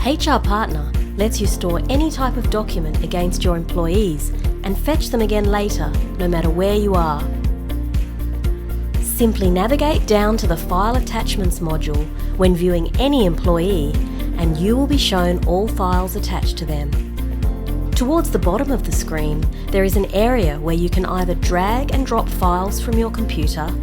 HR Partner lets you store any type of document against your employees and fetch them again later, no matter where you are. Simply navigate down to the File Attachments module when viewing any employee, and you will be shown all files attached to them. Towards the bottom of the screen, there is an area where you can either drag and drop files from your computer,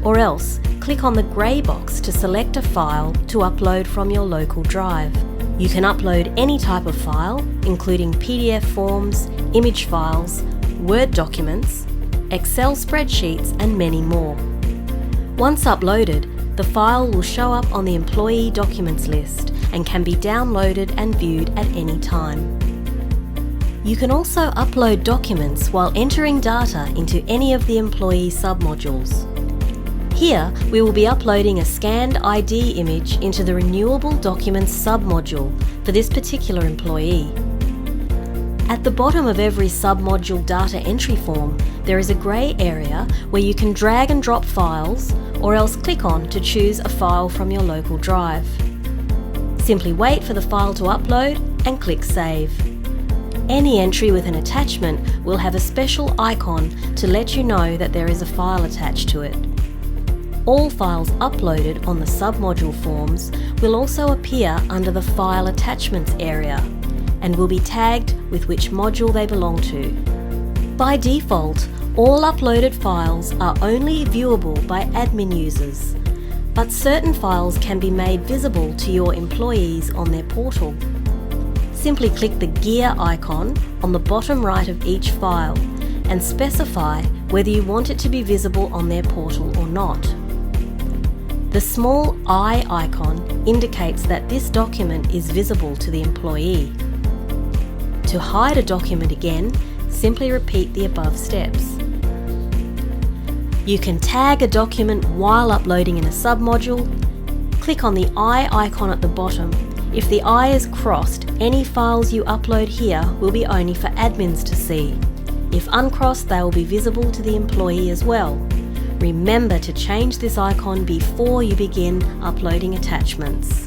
or else click on the grey box to select a file to upload from your local drive. You can upload any type of file, including PDF forms, image files, Word documents, Excel spreadsheets, and many more. Once uploaded, the file will show up on the Employee Documents list and can be downloaded and viewed at any time. You can also upload documents while entering data into any of the employee submodules. Here, we will be uploading a scanned ID image into the Renewable Documents submodule for this particular employee. At the bottom of every submodule data entry form, there is a grey area where you can drag and drop files, or else click on to choose a file from your local drive. Simply wait for the file to upload and click Save. Any entry with an attachment will have a special icon to let you know that there is a file attached to it. All files uploaded on the submodule forms will also appear under the File Attachments area and will be tagged with which module they belong to. By default, all uploaded files are only viewable by admin users, but certain files can be made visible to your employees on their portal. Simply click the gear icon on the bottom right of each file and specify whether you want it to be visible on their portal or not. The small eye icon indicates that this document is visible to the employee. To hide a document again, simply repeat the above steps. You can tag a document while uploading in a submodule. Click on the eye icon at the bottom. If the eye is crossed, any files you upload here will be only for admins to see. If uncrossed, they will be visible to the employee as well. Remember to change this icon before you begin uploading attachments.